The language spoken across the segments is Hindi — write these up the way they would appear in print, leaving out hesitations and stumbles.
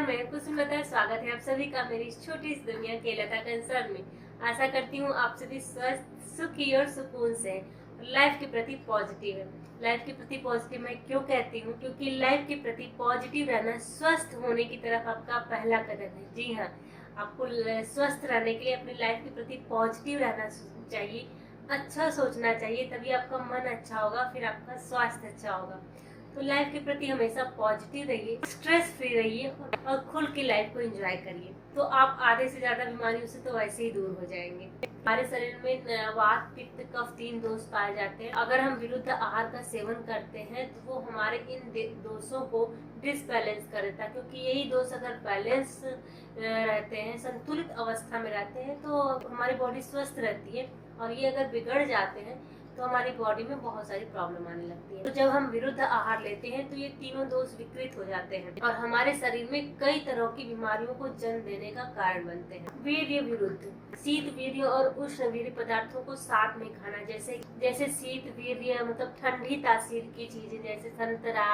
नमस्कार, मैं कुसुम लता। स्वागत है आप सभी का मेरी इस छोटी सी दुनिया के लता कंसर्न में। आशा करती हूँ आप सभी स्वस्थ, सुखी और सुकून से लाइफ के प्रति पॉजिटिव है। लाइफ के प्रति पॉजिटिव मैं क्यों कहती हूँ? क्योंकि लाइफ के प्रति पॉजिटिव रहना स्वस्थ होने की तरफ आपका पहला कदम है। जी हाँ, आपको स्वस्थ रहने के लिए अपनी लाइफ के प्रति पॉजिटिव रहना चाहिए, अच्छा सोचना चाहिए, तभी आपका मन अच्छा होगा, फिर आपका स्वास्थ्य अच्छा होगा। तो लाइफ के प्रति हमेशा पॉजिटिव रहिए, स्ट्रेस फ्री रहिए और खुल के लाइफ को एंजॉय करिए। तो आप आधे से ज्यादा बीमारियों से तो वैसे ही दूर हो जाएंगे। हमारे शरीर में वात, पित्त, कफ 3 दोष पाए जाते हैं। अगर हम विरुद्ध आहार का सेवन करते हैं तो वो हमारे इन दोषों को डिसबैलेंस कर देता है, क्योंकि यही दोष अगर बैलेंस रहते हैं, संतुलित अवस्था में रहते हैं, तो हमारी बॉडी स्वस्थ रहती है। और ये अगर बिगड़ जाते हैं तो हमारी बॉडी में बहुत सारी प्रॉब्लम आने लगती है। तो जब हम विरुद्ध आहार लेते हैं तो ये तीनों दोष विकृत हो जाते हैं और हमारे शरीर में कई तरह की बीमारियों को जन्म देने का कारण बनते हैं। वीर्य विरुद्ध, शीत वीर्य और उष्ण वीर्य पदार्थों को साथ में खाना, जैसे शीत वीर्य मतलब ठंडी तासीर की चीजें जैसे संतरा,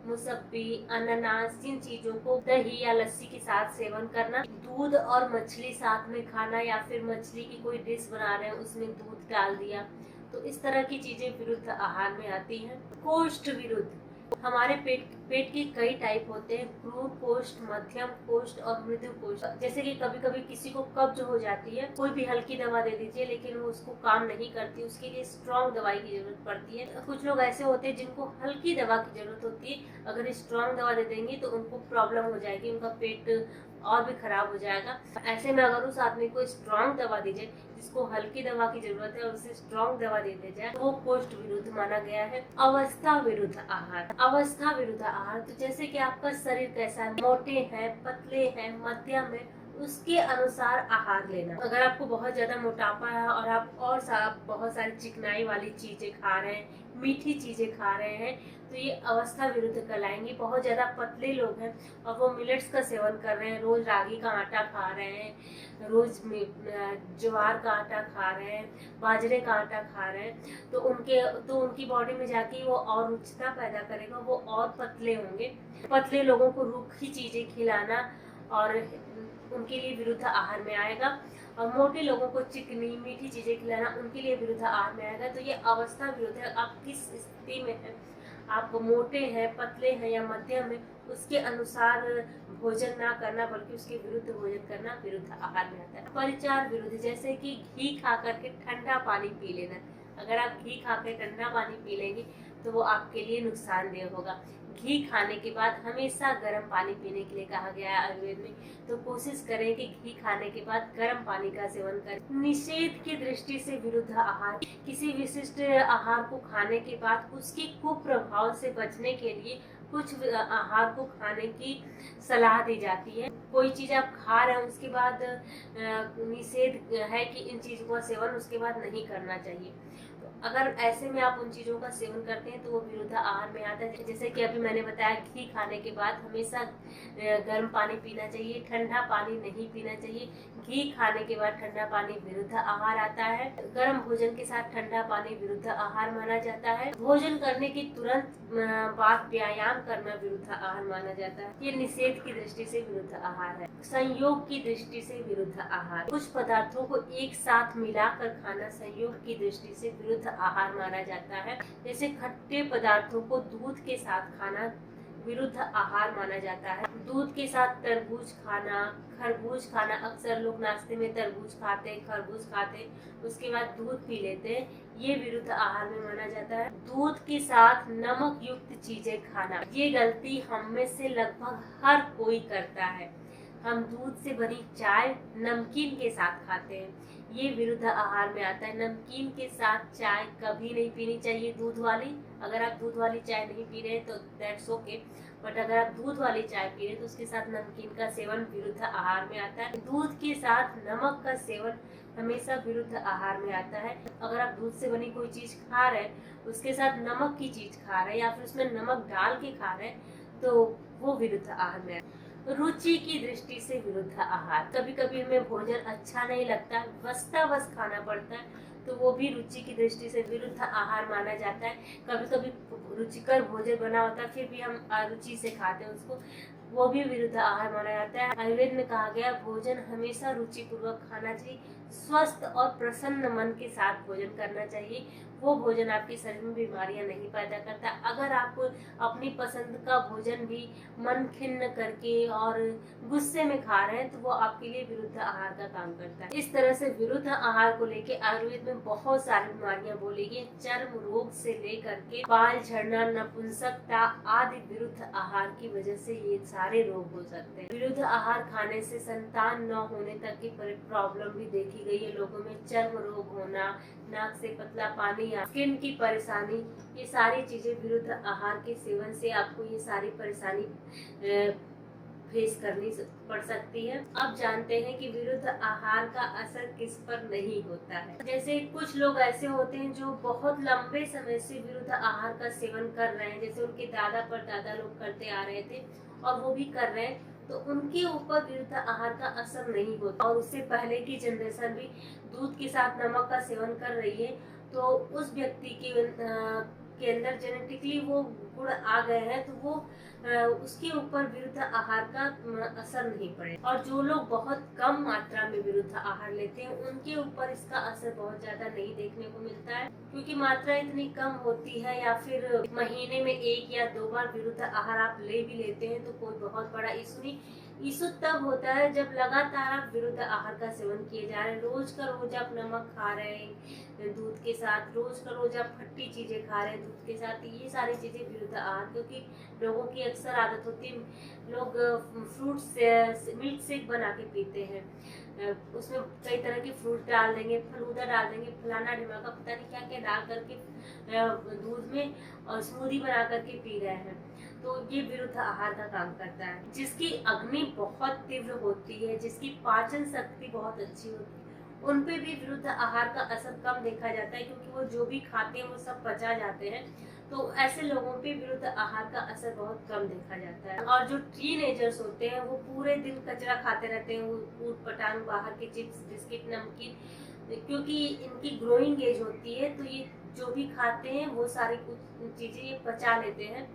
मुसब्बी, अनानास, इन चीजों को दही या लस्सी के साथ सेवन करना। दूध और मछली साथ में खाना, या फिर मछली की कोई डिश बना रहे हैं उसमें दूध डाल दिया, तो इस तरह की चीजें विरुद्ध आहार में आती हैं। कोष्ठ विरुद्ध, हमारे पेट के कई टाइप होते हैं, क्रूर कोष्ठ, मध्यम कोष्ठ और मृदु कोष्ठ। जैसे कि कभी कभी किसी को कब्ज हो जाती है, कोई भी हल्की दवा दे दीजिए लेकिन वो उसको काम नहीं करती, उसके लिए स्ट्रॉन्ग दवाई की जरूरत पड़ती है। कुछ लोग ऐसे होते हैं जिनको हल्की दवा की जरूरत होती है, अगर स्ट्रॉन्ग दवा दे देंगे तो उनको प्रॉब्लम हो जाएगी, उनका पेट और भी खराब हो जाएगा। ऐसे में अगर उस आदमी को स्ट्रॉन्ग दवा दीजिए, जिसको हल्की दवा की जरूरत है, उसे स्ट्रॉन्ग दवा दे दी जाए, तो वो कोष्ठ विरुद्ध माना गया है। अवस्था विरुद्ध आहार, अवस्था विरुद्ध आहार तो जैसे कि आपका शरीर कैसा है, मोटे हैं, पतले हैं, मध्यम है, उसके अनुसार आहार लेना। अगर आपको बहुत ज्यादा मोटापा है और आप बहुत सारी चिकनाई वाली चीजें खा रहे हैं, मीठी चीजें खा रहे हैं, तो ये अवस्था विरुद्ध कहलाएंगी। बहुत ज्यादा पतले लोग हैं और वो मिलेट्स का सेवन कर रहे हैं, रोज रागी का आटा खा रहे हैं, रोज ज्वार का आटा खा रहे हैं, बाजरे का आटा खा रहे हैं, तो उनकी बॉडी में जाके वो और उच्चता पैदा करेगा, वो और पतले होंगे। पतले लोगों को रूखी चीजें खिलाना और उनके लिए विरुद्ध आहार में आएगा, और मोटे लोगों को चिकनी मीठी चीजें खिलाना उनके लिए विरुद्ध आहार में आएगा। तो ये अवस्था विरुद्ध है। आप किस स्थिति में हैं, आप मोटे हैं, पतले हैं या मध्यम है, उसके अनुसार भोजन ना करना बल्कि उसके विरुद्ध भोजन करना विरुद्ध आहार में आता है। परिचार विरुद्ध, जैसे कि घी खा करके ठंडा पानी पी लेना। अगर आप घी खा कर ठंडा पानी पी लेंगे तो वो आपके लिए नुकसानदेह होगा। घी खाने के बाद हमेशा गर्म पानी पीने के लिए कहा गया है आयुर्वेद में, तो कोशिश करें कि घी खाने के बाद गर्म पानी का सेवन करें। निषेध की दृष्टि से विरुद्ध आहार, किसी विशिष्ट आहार को खाने के बाद उसके कुप्रभाव से बचने के लिए कुछ आहार को खाने की सलाह दी जाती है। कोई चीज आप खा रहे हैं उसके बाद निषेध है कि इन चीजों का सेवन उसके बाद नहीं करना चाहिए। तो अगर ऐसे में आप उन चीजों का सेवन करते हैं तो वो विरुद्ध आहार में आता है। जैसे कि अभी मैंने बताया, घी खाने के बाद हमेशा गर्म पानी पीना चाहिए, ठंडा पानी नहीं पीना चाहिए। घी खाने के बाद ठंडा पानी विरुद्ध आहार आता है। गर्म भोजन के साथ ठंडा पानी विरुद्ध आहार माना जाता है। भोजन करने की तुरंत बाद व्यायाम करना विरुद्ध आहार माना जाता है। ये निषेध की दृष्टि से विरुद्ध आहार है। संयोग की दृष्टि से विरुद्ध आहार, कुछ पदार्थों को एक साथ मिलाकर खाना संयोग की दृष्टि से विरुद्ध आहार माना जाता है। जैसे खट्टे पदार्थों को दूध के साथ खाना विरुद्ध आहार माना जाता है। दूध के साथ तरबूज खाना, खरबूज खाना, अक्सर लोग नाश्ते में तरबूज खाते हैं, खरबूज खाते हैं, उसके बाद दूध पी लेते हैं, ये विरुद्ध आहार में माना जाता है। दूध के साथ नमक युक्त चीजें खाना, ये गलती हम में से लगभग हर कोई करता है। हम दूध से बनी चाय नमकीन के साथ खाते हैं, ये विरुद्ध आहार में आता है। नमकीन के साथ चाय कभी नहीं पीनी चाहिए, दूध वाली। अगर आप दूध वाली चाय नहीं पी रहे तो दैट्स ओके, बट अगर आप दूध वाली चाय पी रहे तो उसके साथ नमकीन का सेवन विरुद्ध आहार में आता है। दूध के साथ नमक का सेवन हमेशा विरुद्ध आहार में आता है। अगर आप दूध से बनी कोई चीज खा रहे हैं, उसके साथ नमक की चीज खा रहे हैं या फिर उसमें नमक डाल के खा रहे हैं, तो वो विरुद्ध आहार में आता है। रुचि की दृष्टि से विरुद्ध आहार, कभी कभी हमें भोजन अच्छा नहीं लगता, बस खाना पड़ता है, तो वो भी रुचि की दृष्टि से विरुद्ध आहार माना जाता है। कभी कभी रुचिकर भोजन बना होता है फिर भी हम अरुचि से खाते हैं उसको, वो भी विरुद्ध आहार माना जाता है। आयुर्वेद में कहा गया भोजन हमेशा रुचि पूर्वक खाना चाहिए, स्वस्थ और प्रसन्न मन के साथ भोजन करना चाहिए। वो भोजन आपके शरीर में बीमारियां नहीं पैदा करता। अगर आप अपनी पसंद का भोजन भी मन खिन्न करके और गुस्से में खा रहे हैं तो वो आपके लिए विरुद्ध आहार का काम करता है। इस तरह से विरुद्ध आहार को लेके आयुर्वेद में बहुत सारी बीमारियां बोली गई, चर्म रोग से लेकर के बाल झड़ना, नपुंसकता आदि विरुद्ध आहार की वजह से ये सारे रोग हो सकते हैं। विरुद्ध आहार खाने से संतान न होने तक की प्रॉब्लम भी देखी गई है लोगों में। चर्म रोग होना, नाक से पतला पानी, स्किन की परेशानी, ये सारी चीजें विरुद्ध आहार के सेवन से आपको ये सारी परेशानी फेस करनी पड़ सकती है। अब जानते हैं कि विरुद्ध आहार का असर किस पर नहीं होता है। जैसे कुछ लोग ऐसे होते हैं जो बहुत लंबे समय से विरुद्ध आहार का सेवन कर रहे हैं, जैसे उनके दादा परदादा लोग करते आ रहे थे और वो भी कर रहे हैं, तो उनके ऊपर विरुद्ध आहार का असर नहीं होता। और उससे पहले की जनरेशन भी दूध के साथ नमक का सेवन कर रही है, तो उस व्यक्ति के अंदर जेनेटिकली वो गुण आ गए हैं, तो वो उसके ऊपर विरुद्ध आहार का असर नहीं पड़े। और जो लोग बहुत कम मात्रा में विरुद्ध आहार लेते हैं उनके ऊपर इसका असर बहुत ज्यादा नहीं देखने को मिलता है, क्योंकि मात्रा इतनी कम होती है, या फिर महीने में 1 या 2 बार विरुद्ध आहार आप ले भी लेते हैं तो कोई बहुत बड़ा इशू नहीं। इशू तब होता है जब लगातार आप विरुद्ध आहार का सेवन किए जा रहे हैं, रोज का रोज आप नमक खा रहे हैं दूध के साथ, रोज का रोज आप खट्टी चीजें खा रहे हैं दूध के साथ, ये सारी चीजें विरुद्ध आहार। क्योंकि लोगों की अक्सर आदत होती है, लोग फ्रूट से मिल्क शेक बना के पीते हैं, उसमें कई तरह के फ्रूट डाल देंगे, फलूदा डाल देंगे, फलाना ढिमाका पता नहीं क्या क्या डाल करके दूध में और स्मूदी बना करके पी रहे हैं, तो ये विरुद्ध आहार का काम करता है। जिसकी अग्नि बहुत तीव्र होती है, जिसकी पाचन शक्ति बहुत अच्छी होती है, उन पे भी विरुद्ध आहार का असर कम देखा जाता है, क्योंकि वो जो भी खाते हैं वो सब पचा जाते हैं, तो ऐसे लोगों पे विरुद्ध आहार का असर बहुत कम देखा जाता है। और जो टीनेजर्स होते हैं वो पूरे दिन कचरा खाते रहते हैं, ऊट पटांग बाहर के चिप्स, बिस्किट, नमकीन, क्योंकि इनकी ग्रोइंग एज होती है, तो ये जो भी खाते हैं वो सारी कुछ चीजें ये पचा लेते हैं,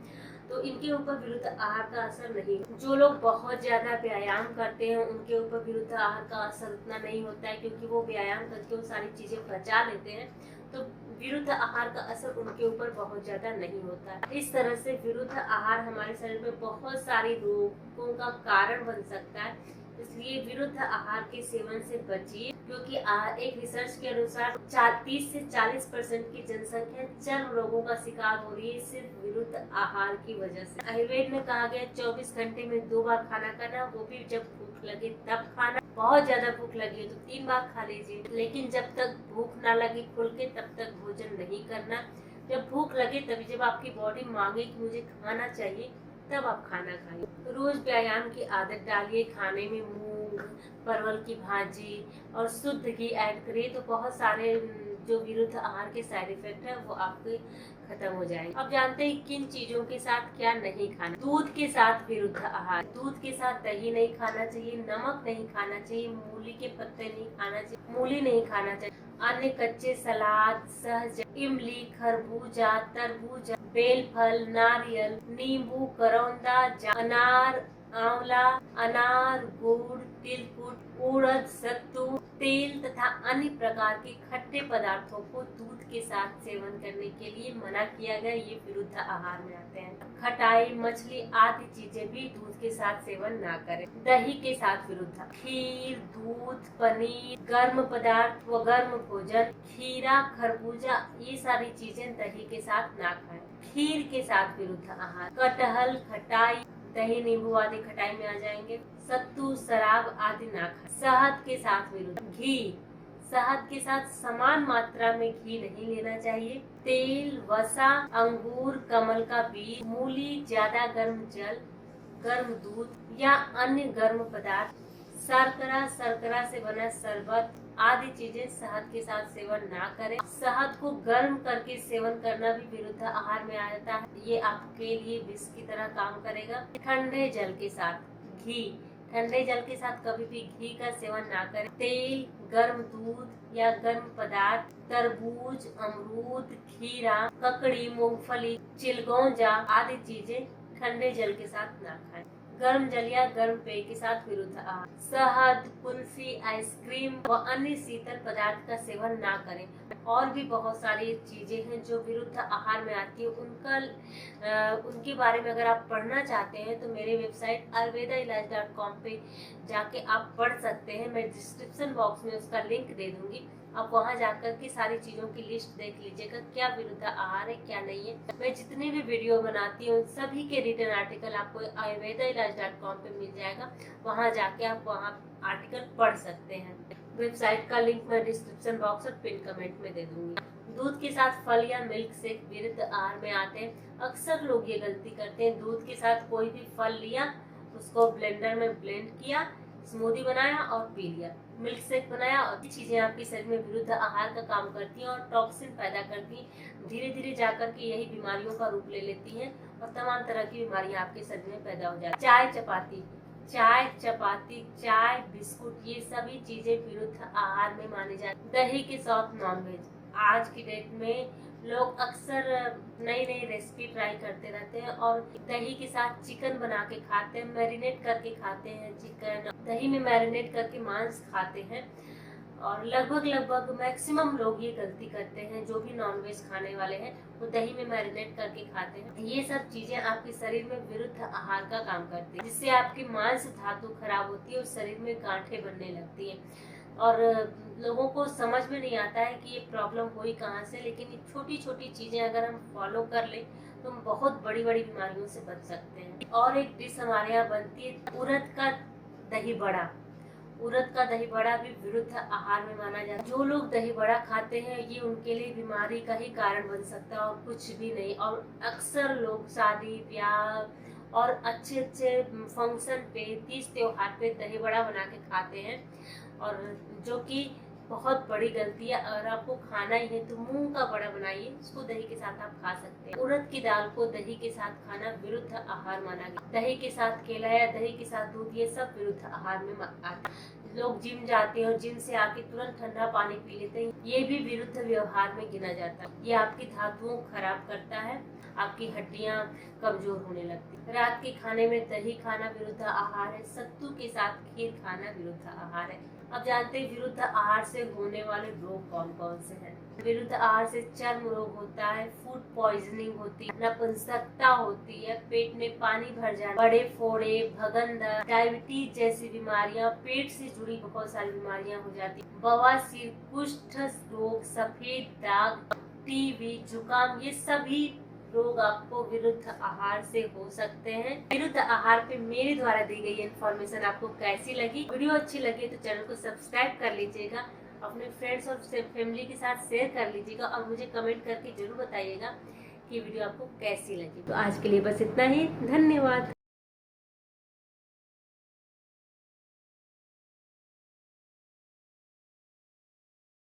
तो इनके ऊपर विरुद्ध आहार का असर नहीं। जो लोग बहुत ज्यादा व्यायाम करते हैं उनके ऊपर विरुद्ध आहार का असर उतना नहीं होता है, क्योंकि वो व्यायाम करके वो सारी चीजें पचा लेते हैं, तो विरुद्ध आहार का असर उनके ऊपर बहुत ज्यादा नहीं होता है। इस तरह से विरुद्ध आहार हमारे शरीर में बहुत सारी रोगों का कारण बन सकता है, इसलिए विरुद्ध आहार के सेवन से बचिए। क्योंकि एक रिसर्च के अनुसार 30 से 40% की जनसंख्या चर्म रोगों का शिकार हो रही है सिर्फ विरुद्ध आहार की वजह से। आयुर्वेद में कहा गया 24 घंटे में 2 बार खाना करना, वो भी जब भूख लगे तब खाना। बहुत ज्यादा भूख लगी है तो 3 बार खा लीजिए, लेकिन जब तक भूख ना लगे खुल के तब तक भोजन नहीं करना। जब भूख लगे तभी, जब आपकी बॉडी मांगे कि मुझे खाना चाहिए, तब आप खाना खाइए। रोज व्यायाम की आदत डालिए, खाने में मूंग, परवल की भाजी और शुद्ध घी ऐड करिए, तो बहुत सारे जो विरुद्ध आहार के साइड इफेक्ट है वो आपके खत्म हो जाएंगे। अब जानते हैं किन चीजों के साथ क्या नहीं खाना। दूध के साथ विरुद्ध आहार, दूध के साथ दही नहीं खाना चाहिए, नमक नहीं खाना चाहिए, मूली के पत्ते नहीं खाना चाहिए, मूली नहीं खाना चाहिए, अन्य कच्चे सलाद, सहजन, इमली, खरबूजा, तरबूजा, बेलफल, नारियल, नींबू, करौंदा, अनार, आंवला, अनार, गुड़, तिलकुट, उड़द, सत्तू, तेल तथा अन्य प्रकार के खट्टे पदार्थों को दूध के साथ सेवन करने के लिए मना किया गया, ये विरुद्ध आहार में आते हैं। खटाई, मछली आदि चीजें भी दूध के साथ सेवन ना करें। दही के साथ विरुद्ध, खीर, दूध, पनीर, गर्म पदार्थ व गर्म भोजन, खीरा, खरबूजा, ये सारी चीजें दही के साथ ना खाएं। खीर के साथ विरुद्ध आहार, कटहल, खटाई, दही, नींबू आदि खटाई में आ जाएंगे, सत्तू, शराब आदि ना खाएं। शहद के साथ विरुद्ध, घी, शहद के साथ समान मात्रा में घी नहीं लेना चाहिए। तेल, वसा, अंगूर, कमल का बीज, मूली, ज्यादा गर्म जल, गर्म दूध या अन्य गर्म पदार्थ, शर्करा से बना शरबत आदि चीजें शहद के साथ सेवन ना करें। शहद को गर्म करके सेवन करना भी विरुद्ध आहार में आ जाता है, ये आपके लिए विष की तरह काम करेगा। ठंडे जल के साथ घी, ठंडे जल के साथ कभी भी घी का सेवन ना करें। तेल, गर्म दूध या गर्म पदार्थ, तरबूज, अमरूद, खीरा, ककड़ी, मूंगफली, चिलगोजा आदि चीजें ठंडे जल के साथ ना खाएं। गर्म जल या गर्म पेय के साथ विरुद्ध आहार। शहद, कुल्फी, आइसक्रीम व अन्य शीतल पदार्थ का सेवन ना करें। और भी बहुत सारी चीजें हैं जो विरुद्ध आहार में आती है, उनके बारे में अगर आप पढ़ना चाहते हैं तो मेरे वेबसाइट ayurvedailaज.com पे जाके आप पढ़ सकते हैं। मैं डिस्क्रिप्शन बॉक्स में उसका लिंक दे दूंगी, आप वहां जाकर के सारी चीजों की लिस्ट देख लीजिएगा, क्या विरुद्ध आहार है क्या नहीं है। मैं जितने भी वीडियो बनाती हूँ सभी के रिटर्न आर्टिकल आपको ayurvedailaज.com पे मिल जाएगा, वहां जाके आप वहां आर्टिकल पढ़ सकते हैं। वेबसाइट का लिंक मैं डिस्क्रिप्शन बॉक्स और पिन कमेंट में दे दूंगी। दूध के साथ फल या मिल्क शेक विरुद्ध आहार में आते हैं। अक्सर लोग ये गलती करते हैं, दूध के साथ कोई भी फल लिया, उसको ब्लेंडर में ब्लेंड किया, स्मूदी बनाया और पी लिया, मिल्क शेक बनाया, और ये चीजें आपके शरीर में विरुद्ध आहार का काम करती हैं और टॉक्सिन पैदा करती हैं। धीरे धीरे जाकर के यही बीमारियों का रूप ले लेती हैं और तमाम तरह की बीमारियां आपके शरीर में पैदा हो जाती हैं। चाय चपाती, चाय बिस्कुट, ये सभी चीजें विरुद्ध आहार में मानी जाती। दही के साथ नॉनवेज, आज की डेट में लोग अक्सर नई नई रेसिपी ट्राई करते रहते हैं और दही के साथ चिकन बना के खाते हैं, मैरिनेट करके खाते हैं चिकन, दही में मैरिनेट करके मांस खाते हैं। और लगभग मैक्सिमम लोग ये गलती करते हैं, जो भी नॉनवेज खाने वाले हैं वो दही में मैरिनेट करके खाते हैं। ये सब चीजें आपके शरीर में विरुद्ध आहार का काम करती है, जिससे आपकी मांस धातु खराब होती है और शरीर में गांठें बनने लगती है। और लोगों को समझ में नहीं आता है कि ये प्रॉब्लम हुई कहाँ से, लेकिन ये छोटी छोटी चीजें अगर हम फॉलो कर लें तो हम बहुत बड़ी बड़ी बीमारियों से बच सकते हैं। और एक डिश हमारे यहाँ बनती है उड़द का दही बड़ा। उड़द का दही बड़ा भी विरुद्ध आहार में माना जाता है। जो लोग दही बड़ा खाते हैं ये उनके लिए बीमारी का ही कारण बन सकता है और कुछ भी नहीं। और अक्सर लोग शादी ब्याह और अच्छे फंक्शन पे, तीज त्योहार पे दही बड़ा बना के खाते हैं, और जो कि बहुत बड़ी गलती है। अगर आपको खाना ही है तो मूंग का बड़ा बनाइए, उसको दही के साथ आप खा सकते हैं। उड़द की दाल को दही के साथ खाना विरुद्ध आहार माना गया। दही के साथ केला या दही के साथ दूध, ये सब विरुद्ध आहार में आता है। लोग जिम जाते हैं और जिम से आके तुरंत ठंडा पानी पी लेते हैं, ये भी विरुद्ध व्यवहार में गिना जाता है। ये आपकी धातुओं को खराब करता है, आपकी हड्डियां कमजोर होने लगती है। रात के खाने में दही खाना विरुद्ध आहार है। सत्तू के साथ खीर खाना विरुद्ध आहार है। अब जानते हैं विरुद्ध आहार से होने वाले रोग कौन कौन से हैं। विरुद्ध आहार से चर्म रोग होता है, फूड पॉइजनिंग होती है, नपुंसकता होती है, पेट में पानी भर जाना, बड़े फोड़े, भगंदर, डायबिटीज जैसी बीमारियां, पेट से जुड़ी बहुत सारी बीमारियां हो जाती है, बवासीर, कुष्ठ रोग, सफेद दाग, टीबी, जुकाम, ये सभी रोग आपको विरुद्ध आहार से हो सकते हैं। विरुद्ध आहार पे मेरे द्वारा दी गई इन्फॉर्मेशन आपको कैसी लगी? वीडियो अच्छी लगी तो चैनल को सब्सक्राइब कर लीजिएगा, अपने फ्रेंड्स और फैमिली के साथ शेयर कर लीजिएगा और मुझे कमेंट करके जरूर बताइएगा कि वीडियो आपको कैसी लगी। तो आज के लिए बस इतना ही, धन्यवाद।